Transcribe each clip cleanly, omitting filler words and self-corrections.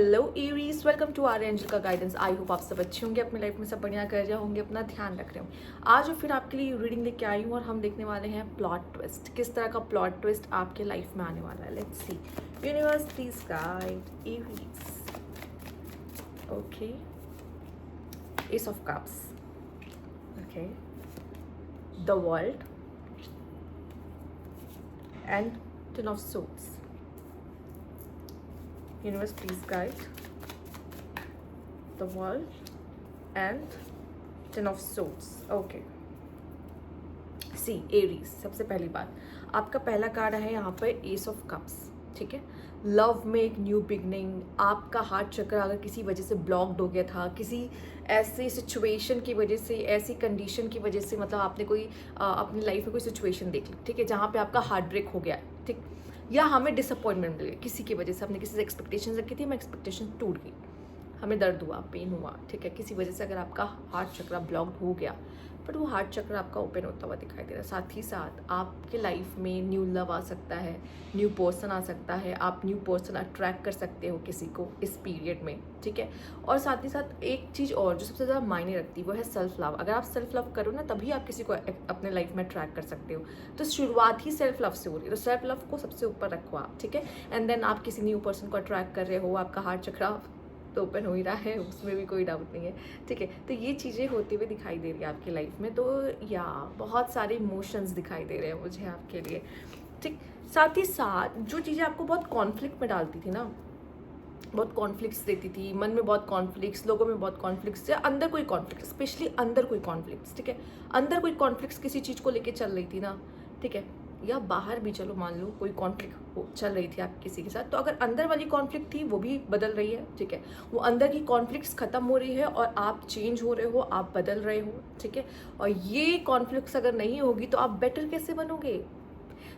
Hello aries, welcome to our angel का गाइडेंस। I hope आप सब अच्छे होंगे, अपनी लाइफ में सब बढ़िया कर रहे होंगे, अपना ध्यान रख रहे होंगे। आज फिर आपके लिए रीडिंग लेके आई हूँ और हम देखने वाले हैं प्लॉट ट्विस्ट। किस तरह का प्लॉट ट्विस्ट आपके लाइफ में आने वाला है। Let's C. Universe please guide Aries. Okay, S of cups, okay, the world and ten of swords. Universe, please guide the world and ten of swords. Okay. See Aries, सबसे पहली बात, आपका पहला कार्ड है यहाँ पर एस ऑफ कप्स। ठीक है, लव में एक न्यू बिगनिंग। आपका हार्ट चक्र अगर किसी वजह से ब्लॉक्ड हो गया था, किसी ऐसे सिचुएशन की वजह से, ऐसी कंडीशन की वजह से, मतलब आपने कोई अपनी लाइफ में कोई सिचुएशन देख ली, ठीक है, जहाँ पे आपका हार्ट ब्रेक हो गया, ठीक, या हमें डिसअपॉइंटमेंट मिल गई किसी की वजह से। हमने किसी से एक्सपेक्टेशन रखी थी, हमें एक्सपेक्टेशन टूट गई, हमें दर्द हुआ, पेन हुआ, ठीक है, किसी वजह से अगर आपका हार्ट चक्र ब्लॉक्ड हो गया, बट वो हार्ट चक्र आपका ओपन होता हुआ दिखाई दे रहा है। साथ ही साथ आपके लाइफ में न्यू लव आ सकता है, न्यू पर्सन आ सकता है, आप न्यू पर्सन अट्रैक्ट कर सकते हो किसी को इस पीरियड में, ठीक है। और साथ ही साथ एक चीज़ और जो सबसे ज़्यादा मायने रखती है वो है सेल्फ लव। अगर आप सेल्फ लव करो ना, तभी आप किसी को अपने लाइफ में अट्रैक्ट कर सकते हो। तो शुरुआत ही सेल्फ लव से हो रही है, तो सेल्फ लव को सबसे ऊपर रखो आप, ठीक है। एंड देन आप किसी न्यू पर्सन को अट्रैक्ट कर रहे हो, आपका हार्ट चक्र तो ओपन हो ही रहा है, उसमें भी कोई डाउट नहीं है, ठीक है। तो ये चीज़ें होते हुए दिखाई दे रही है आपकी लाइफ में। तो या बहुत सारे इमोशंस दिखाई दे रहे हैं मुझे आपके लिए, ठीक। साथ ही साथ जो चीज़ें आपको बहुत कॉन्फ्लिक्ट में डालती थी ना, बहुत कॉन्फ्लिक्ट्स देती थी, मन में बहुत कॉन्फ्लिक्ट्स, लोगों में बहुत कॉन्फ्लिक्ट्स, या अंदर कोई कॉन्फ्लिक्ट, स्पेशली अंदर कोई कॉन्फ्लिक्ट्स, ठीक है, अंदर कोई कॉन्फ्लिक्ट्स किसी चीज़ को लेके चल रही थी ना, ठीक है, या बाहर भी चलो मान लो कोई कॉन्फ्लिक्ट चल रही थी आप किसी के साथ, तो अगर अंदर वाली कॉन्फ्लिक्ट थी वो भी बदल रही है, ठीक है, वो अंदर की कॉन्फ्लिक्ट्स खत्म हो रही है और आप चेंज हो रहे हो, आप बदल रहे हो, ठीक है। और ये कॉन्फ्लिक्ट्स अगर नहीं होगी तो आप बेटर कैसे बनोगे।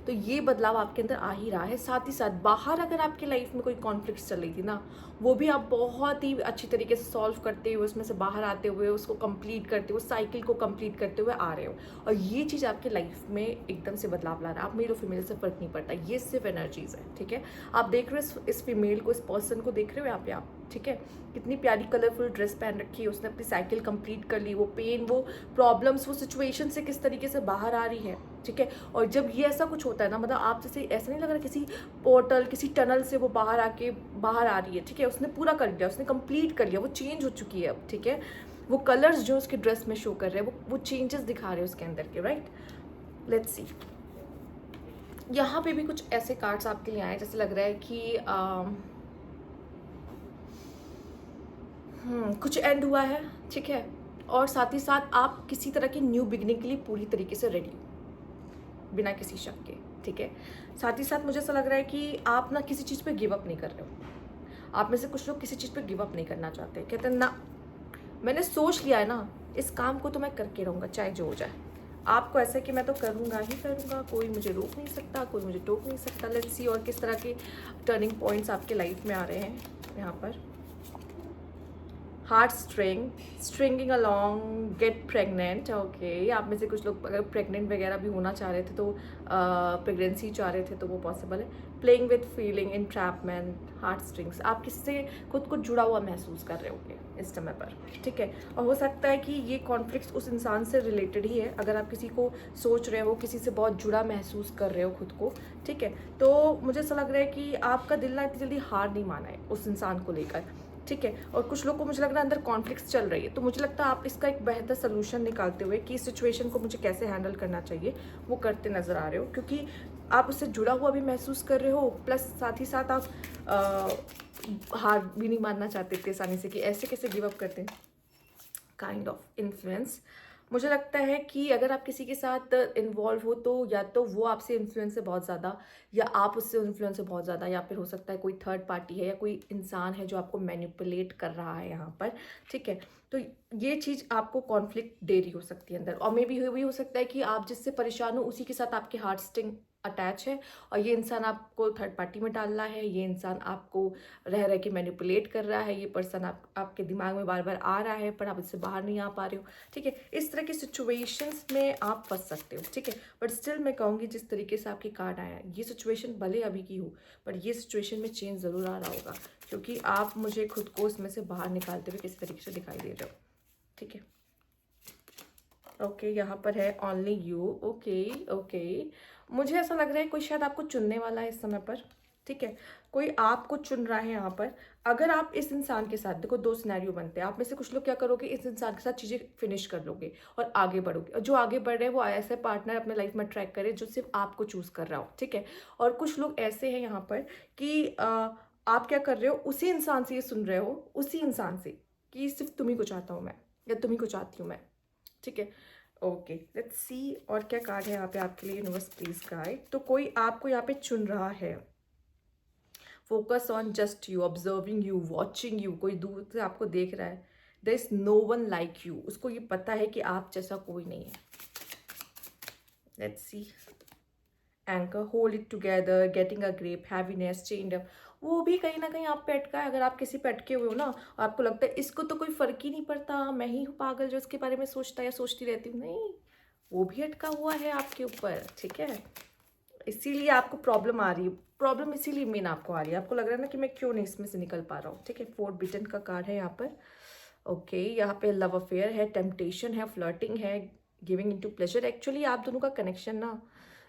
तो ये बदलाव आपके अंदर आ ही रहा है। साथ ही साथ बाहर अगर आपकी लाइफ में कोई कॉन्फ्लिक्ट चल रही थी ना, वो भी आप बहुत ही अच्छी तरीके से सॉल्व करते हुए, उसमें से बाहर आते हुए, उसको कंप्लीट करते हुए, साइकिल को कंप्लीट करते हुए आ रहे हो। और ये चीज़ आपकी लाइफ में एकदम से बदलाव ला रहा है। आप मेल और फीमेल से फर्क नहीं पड़ता, ये सिर्फ एनर्जीज है, ठीक है। आप देख रहे हो इस फीमेल को, इस पर्सन को देख रहे हो यहाँ पे आप, ठीक है, कितनी प्यारी कलरफुल ड्रेस पहन रखी है, उसने अपनी साइकिल कंप्लीट कर ली। वो पेन, वो प्रॉब्लम्स, वो सिचुएशन से किस तरीके से बाहर आ रही है, ठीक है। और जब ये ऐसा कुछ होता है ना, मतलब आप जैसे ऐसा नहीं लग रहा किसी पोर्टल, किसी टनल से वो बाहर आ रही है, ठीक है, उसने पूरा कर लिया, उसने कंप्लीट कर लिया, वो चेंज हो चुकी है अब, ठीक है। वो कलर्स जो उसके ड्रेस में शो कर रहे हैं, वो चेंजेस दिखा रहे हैं उसके अंदर के, राइट। लेट्स सी, यहाँ पे भी कुछ ऐसे कार्ड्स आपके लिए आए जैसे लग रहा है कि कुछ एंड हुआ है, ठीक है। और साथ ही साथ आप किसी तरह की न्यू बिगनिंग के लिए पूरी तरीके से रेडी हो, बिना किसी शक के, ठीक है। साथ ही साथ मुझे ऐसा लग रहा है कि आप ना किसी चीज़ पे गिव अप नहीं कर रहे हो। आप में से कुछ लोग किसी चीज़ पे गिव अप नहीं करना चाहते, कहते हैं ना, मैंने सोच लिया है ना, इस काम को तो मैं करके रहूँगा चाहे जो हो जाए। आपको ऐसा है कि मैं तो करूँगा ही करूँगा, कोई मुझे रोक नहीं सकता, कोई मुझे टोक नहीं सकता। लेट्स सी और किस तरह के टर्निंग पॉइंट्स आपके लाइफ में आ रहे हैं यहाँ पर। Heart stringing along, get pregnant, okay. आप में से कुछ लोग अगर प्रेग्नेंट वगैरह भी होना चाह रहे थे, तो प्रेगनेंसी चाह रहे थे, तो वो पॉसिबल है। Playing with feeling, entrapment, heart strings, आप किससे खुद को जुड़ा हुआ महसूस कर रहे होंगे इस समय पर, ठीक है। और हो सकता है कि ये कॉन्फ्लिक्ट उस इंसान से रिलेटेड ही है। अगर आप किसी को सोच रहे हो, किसी से बहुत जुड़ा महसूस कर रहे हो खुद को, ठीक है, तो मुझे ऐसा लग रहा है कि आपका दिल ना इतनी जल्दी हार नहीं माना है उस इंसान को लेकर, ठीक है। और कुछ लोग को मुझे लग रहा है अंदर कॉन्फ्लिक्ट्स चल रही है, तो मुझे लगता है आप इसका एक बेहतर सोल्यूशन निकालते हुए कि इस सिचुएशन को मुझे कैसे हैंडल करना चाहिए, वो करते नज़र आ रहे हो, क्योंकि आप उससे जुड़ा हुआ भी महसूस कर रहे हो, प्लस साथ ही साथ आप हार भी नहीं मानना चाहते इतनी आसानी से कि ऐसे कैसे गिव अप करते हैं, काइंड ऑफ इन्फ्लुएंस। मुझे लगता है कि अगर आप किसी के साथ इन्वॉल्व हो, तो या तो वो आपसे इन्फ्लुएंस है बहुत ज़्यादा, या आप उससे इन्फ्लुएंस है बहुत ज़्यादा, या फिर हो सकता है कोई थर्ड पार्टी है या कोई इंसान है जो आपको मैनिपुलेट कर रहा है यहाँ पर, ठीक है। तो ये चीज़ आपको कॉन्फ्लिक्ट दे रही हो सकती है अंदर। और मे बी हो सकता है कि आप जिससे परेशान हो उसी के साथ आपके हार्ट अटैच है और ये इंसान आपको थर्ड पार्टी में डाल रहा है, ये इंसान आपको रह रह के मैनिपुलेट कर रहा है, ये पर्सन आपके दिमाग में बार बार आ रहा है पर आप इससे बाहर नहीं आ पा रहे हो, ठीक है। इस तरह की सिचुएशंस में आप फंस सकते हो, ठीक है। बट स्टिल मैं कहूँगी जिस तरीके से आपकी कार्ड आया है, ये सिचुएशन भले अभी की हो बट ये सिचुएशन में चेंज ज़रूर आ रहा होगा, क्योंकि आप मुझे खुद को इसमें से बाहर निकालते हुए किस तरीके से दिखाई दे रहे हो, ठीक है। ओके यहाँ पर है ओनली यू। ओके ओके, मुझे ऐसा लग रहा है कोई शायद आपको चुनने वाला है इस समय पर, ठीक है। कोई आपको चुन रहा है यहाँ पर। अगर आप इस इंसान के साथ, देखो दो सिनेरियो बनते हैं, आप में से कुछ लोग क्या करोगे, इस इंसान के साथ चीज़ें फिनिश कर लोगे और आगे बढ़ोगे, और जो आगे बढ़ रहे हैं वो ऐसे पार्टनर अपने लाइफ में ट्रैक करे जो सिर्फ आपको चूज़ कर रहा हो, ठीक है। और कुछ लोग ऐसे हैं यहाँ पर कि आप क्या कर रहे हो, उसी इंसान से ये सुन रहे हो, उसी इंसान से कि सिर्फ तुम्ही को चाहता हूँ मैं या तुम्ही को चाहती हूँ मैं, ठीक है। ओके लेट्स सी और क्या कार्ड है यहाँ पे आपके लिए, यूनिवर्स प्लीज गाइड। तो कोई आपको यहाँ पे चुन रहा है, focus on just you, observing you, watching you, कोई दूर से आपको देख रहा है। There is no one like you, उसको ये पता है कि आप जैसा कोई नहीं है। Let's see, anchor, hold it together, getting a grip, heaviness, change up, वो भी कहीं ना कहीं आप पे अटका है। अगर आप किसी पे अटके हुए हो ना, आपको लगता है इसको तो कोई फर्क ही नहीं पड़ता, मैं ही हूँ पागल जो इसके बारे में सोचता या सोचती रहती हूँ, नहीं, वो भी अटका हुआ है आपके ऊपर, ठीक है। इसीलिए आपको प्रॉब्लम आ रही है, प्रॉब्लम इसीलिए मेन आपको आ रही है, आपको लग रहा है ना कि मैं क्यों नहीं इसमें से निकल पा रहा हूँ, ठीक है। 4 बिटन का कार्ड है यहाँ पर। ओके यहाँ पे लव अफेयर है, टेम्पटेशन है, फ्लर्टिंग है, गिविंग इनटू प्लेजर। एक्चुअली आप दोनों का कनेक्शन ना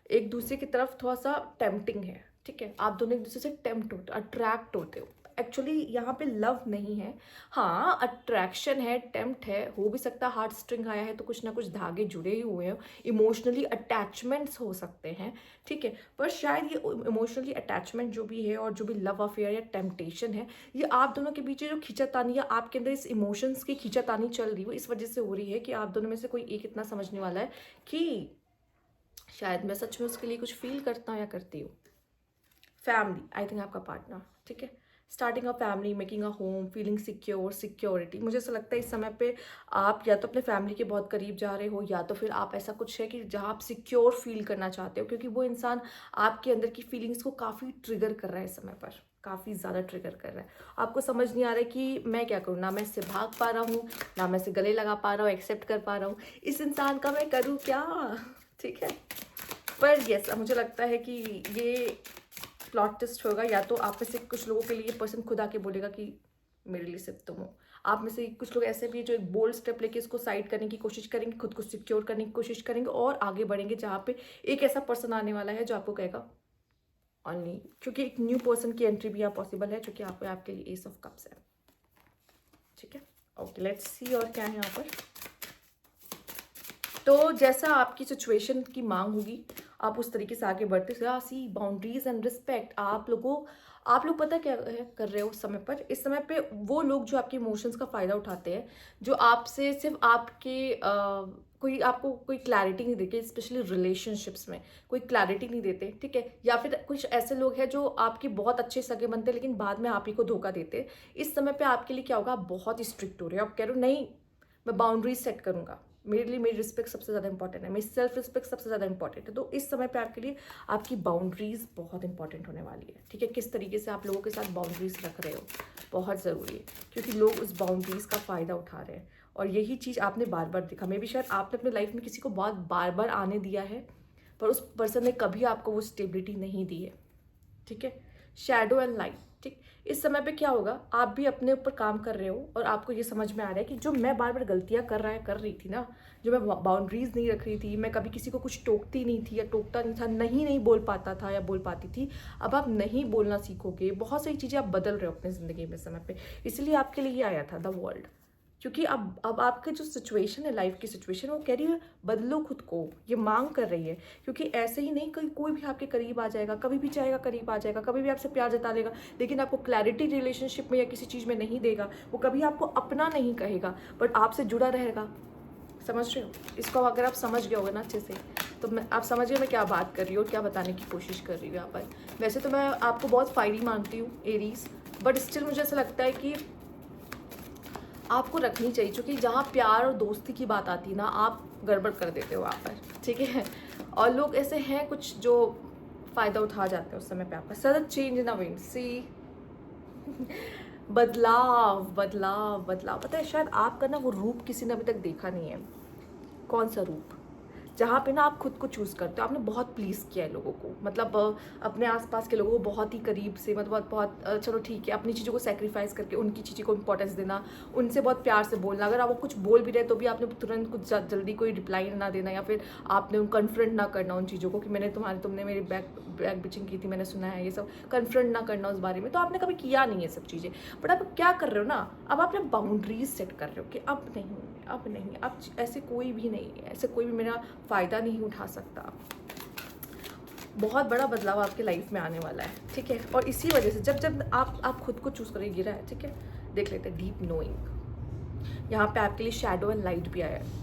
एक दूसरे की तरफ थोड़ा सा टेम्पटिंग है, ठीक है। आप दोनों एक दूसरे से टेम्प्ट होते, अट्रैक्ट होते हो। एक्चुअली यहाँ पे लव नहीं है, हाँ अट्रैक्शन है, टेम्प्ट है, हो भी सकता है हार्ट स्ट्रिंग आया है तो कुछ ना कुछ धागे जुड़े ही हुए हैं, इमोशनली अटैचमेंट्स हो सकते हैं, ठीक है। पर शायद ये इमोशनली अटैचमेंट जो भी है और जो भी लव अफेयर या टेम्पटेशन है, ये आप दोनों के बीच जो खींचातानी या आपके अंदर इस इमोशंस की खींचातानी चल रही है, वो इस वजह से हो रही है कि आप दोनों में से कोई एक इतना समझने वाला है कि शायद मैं सच में उसके लिए कुछ फील करता हूँ या करती हूँ। फैमिली, आई थिंक आपका पार्टनर, ठीक है। Starting a family, making a home, feeling secure, security. मुझे ऐसा लगता है इस समय पे आप या तो अपने फैमिली के बहुत करीब जा रहे हो, या तो फिर आप ऐसा कुछ है कि जहाँ आप सिक्योर फील करना चाहते हो, क्योंकि वो इंसान आपके अंदर की फीलिंग्स को काफ़ी ट्रिगर कर रहा है इस समय पर, काफ़ी ज़्यादा ट्रिगर कर रहा है। आपको समझ नहीं आ रहा है कि मैं क्या करूँ, ना मैं इससे भाग पा रहा हूँ, ना मैं इसे गले लगा पा रहा हूँ, एक्सेप्ट कर पा रहा हूँ, इस इंसान का मैं करूँ क्या, ठीक है। पर यस मुझे लगता है कि ये प्लॉट टेस्ट होगा, या तो आप में से कुछ लोगों के लिए पर्सन खुद आके बोलेगा कि मेरे लिए सिर्फ तुम हो। आप में से कुछ लोग ऐसे भी हैं जो एक बोल्ड स्टेप लेके इसको साइड करने की कोशिश करेंगे, खुद को सिक्योर करने की कोशिश करेंगे और आगे बढ़ेंगे, जहाँ पे एक ऐसा पर्सन आने वाला है जो आपको कहेगा ओनली, क्योंकि एक न्यू पर्सन की एंट्री भी यहाँ पॉसिबल है, जो कि आपके लिए एस ऑफ कप्स है, ठीक है। ओके लेट्स सी और क्या है यहाँ पर। तो जैसा आपकी सिचुएशन की मांग होगी आप उस तरीके से आगे बढ़ते सी बाउंड्रीज एंड रिस्पेक्ट। आप लोग पता क्या कर रहे हो उस समय पर, इस समय पे वो लोग जो आपके इमोशंस का फ़ायदा उठाते हैं, जो आपसे सिर्फ आपके कोई आपको कोई क्लैरिटी नहीं देते, स्पेशली रिलेशनशिप्स में कोई क्लैरिटी नहीं देते, ठीक है। या फिर कुछ ऐसे लोग हैं जो आपके बहुत अच्छे सगे बनते हैं लेकिन बाद में आप ही को धोखा देते। इस समय पे आपके लिए क्या होगा, आप बहुत ही स्ट्रिक्ट हो रहे हो, आप कह रहे हो नहीं मैं बाउंड्रीज सेट करूँगा, मेरे लिए मेरी रिस्पेक्ट सबसे ज़्यादा इंपॉर्टेंट है, मेरी सेल्फ रिस्पेक्ट सबसे ज़्यादा इंपॉर्टेंट है। तो इस समय पे आपके लिए आपकी बाउंड्रीज बहुत इंपॉर्टेंट होने वाली है, ठीक है। किस तरीके से आप लोगों के साथ बाउंड्रीज रख रहे हो बहुत ज़रूरी है, क्योंकि लोग उस बाउंड्रीज का फ़ायदा उठा रहे हैं और यही चीज़ आपने बार बार देखा। मे भी शायद आपने अपने लाइफ में किसी को बहुत बार बार आने दिया है पर उस पर्सन ने कभी आपको वो स्टेबिलिटी नहीं दी है, ठीक है। शैडो एंड लाइट, ठीक। इस समय पे क्या होगा, आप भी अपने ऊपर काम कर रहे हो और आपको ये समझ में आ रहा है कि जो मैं बार बार गलतियां कर रही थी ना, जो मैं बाउंड्रीज नहीं रख रही थी, मैं कभी किसी को कुछ टोकती नहीं थी या टोकता नहीं था, नहीं बोल पाता था या बोल पाती थी, अब आप नहीं बोलना सीखोगे। बहुत सारी चीज़ें आप बदल रहे हो अपनी ज़िंदगी में समय पे, इसलिए आपके लिए ये आया था द वर्ल्ड, क्योंकि अब आपके जो सिचुएशन है, लाइफ की सिचुएशन, वो कह रही है बदलो खुद को, ये मांग कर रही है। क्योंकि ऐसे ही नहीं कोई भी आपके करीब आ जाएगा, कभी भी चाहेगा करीब आ जाएगा, कभी भी आपसे प्यार जता लेगा, लेकिन आपको क्लैरिटी रिलेशनशिप में या किसी चीज़ में नहीं देगा। वो कभी आपको अपना नहीं कहेगा बट आपसे जुड़ा रहेगा। समझ रहे हो इसको? अगर आप समझ गए होगे ना अच्छे से, तो आप समझ गए मैं क्या बात कर रही हूँ और क्या बताने की कोशिश कर रही हूँ यहाँ पर। वैसे तो मैं आपको बहुत फायरी मानती हूँ एरीज, बट स्टिल मुझे ऐसा लगता है कि आपको रखनी चाहिए, क्योंकि जहाँ प्यार और दोस्ती की बात आती है ना, आप गड़बड़ कर देते हो वहाँ पर, ठीक है। और लोग ऐसे हैं कुछ जो फ़ायदा उठा जाते हैं उस समय पे आपका। Sudden change in a wind, सी बदलाव बदलाव बदलाव। पता है शायद आपका ना वो रूप किसी ने अभी तक देखा नहीं है। कौन सा रूप? जहाँ पे ना आप खुद को चूज़ करते हो। आपने बहुत प्लीज़ किया है लोगों को, मतलब अपने आसपास के लोगों को बहुत ही करीब से, मतलब बहुत बहुत चलो ठीक है, अपनी चीज़ों को सेक्रीफाइस करके उनकी चीज़ों को इंपॉर्टेंस देना, उनसे बहुत प्यार से बोलना। अगर आप वो कुछ बोल भी रहे तो भी आपने तुरंत कुछ जल्दी कोई रिप्लाई ना देना, या फिर आपने उन कन्फ्रंट ना करना उन चीज़ों को कि तुमने मेरी बैक बिचिंग की थी, मैंने सुना है, ये सब कन्फ्रंट ना करना उस बारे में। तो आपने कभी किया नहीं है सब चीज़ें। बट आप क्या कर रहे हो ना, अब आपने बाउंड्रीज सेट कर रहे हो कि अब नहीं, अब ऐसे कोई भी नहीं है, ऐसे कोई भी मेरा फ़ायदा नहीं उठा सकता। बहुत बड़ा बदलाव आपके लाइफ में आने वाला है, ठीक है। और इसी वजह से जब आप खुद को चूज़ करेंगे, गिरा है, ठीक है। देख लेते हैं डीप नोइंग। यहाँ पे आपके लिए शैडो एंड लाइट भी आया है।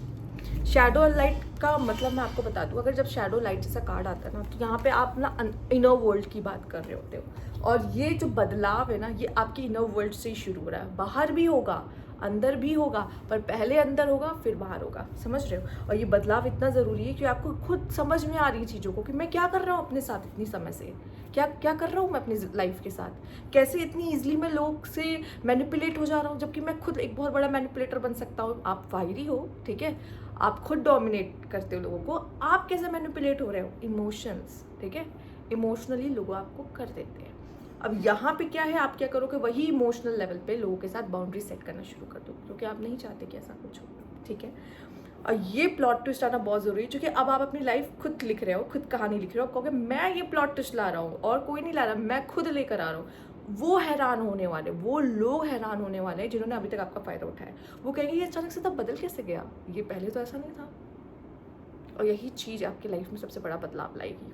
शैडो एंड लाइट का मतलब मैं आपको बता दूँ, अगर जब शैडो लाइट जैसा कार्ड आता है ना, तो यहाँ पे आप ना इनर वर्ल्ड की बात कर रहे होते हो। और ये जो बदलाव है ना, ये आपकी इनर वर्ल्ड से ही शुरू हो रहा है। बाहर भी होगा, अंदर भी होगा, पर पहले अंदर होगा फिर बाहर होगा, समझ रहे हो। और ये बदलाव इतना ज़रूरी है कि आपको खुद समझ में आ रही है चीज़ों को कि मैं क्या कर रहा हूँ अपने साथ इतनी समय से, क्या क्या कर रहा हूँ मैं अपनी लाइफ के साथ, कैसे इतनी ईजिली मैं लोग से मैनिपुलेट हो जा रहा हूँ, जबकि मैं खुद एक बहुत बड़ा मैनिपुलेटर बन सकता हूँ। आप फायरी हो, ठीक है, आप खुद डोमिनेट करते हो लोगों को, आप कैसे मैनिपुलेट हो रहे हो? इमोशंस, ठीक है, इमोशनली लोग आपको कर देते हैं। अब यहाँ पे क्या है, आप क्या करोगे, वही इमोशनल लेवल पे लोगों के साथ बाउंड्री सेट करना शुरू कर दो, क्योंकि आप नहीं चाहते कि ऐसा कुछ हो, ठीक है। और ये प्लॉट ट्विस्ट आना बहुत ज़रूरी है, क्योंकि अब आप अपनी लाइफ खुद लिख रहे हो, खुद कहानी लिख रहे हो। कहोगे मैं ये प्लॉट ट्विस्ट ला रहा हूँ और कोई नहीं ला रहा, मैं खुद लेकर आ रहा हूँ। वो हैरान होने वाले, वो लोग हैरान होने वाले हैं जिन्होंने अभी तक आपका फ़ायदा उठाया। वो कहेंगे ये अचानक से तब बदल कैसे गया, ये पहले तो ऐसा नहीं था। और यही चीज़ आपकी लाइफ में सबसे बड़ा बदलाव लाएगी।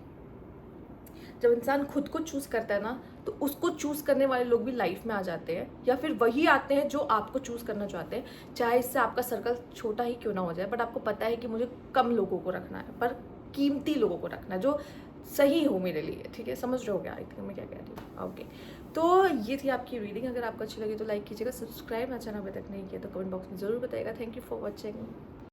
जब इंसान खुद को चूज़ करता है ना, तो उसको चूज़ करने वाले लोग भी लाइफ में आ जाते हैं, या फिर वही आते हैं जो आपको चूज़ करना चाहते हैं। चाहे इससे आपका सर्कल छोटा ही क्यों ना हो जाए, बट आपको पता है कि मुझे कम लोगों को रखना है, पर कीमती लोगों को रखना है जो सही हो मेरे लिए, ठीक है। समझ रहे हो क्या आई थिंक मैं क्या कह रही हूँ? ओके, तो ये थी आपकी रीडिंग। अगर आपको अच्छी लगी तो लाइक कीजिएगा, सब्सक्राइब मेरा चैनल अभी तक नहीं किया तो कमेंट बॉक्स में ज़रूर बताइएगा। Thank you for watching.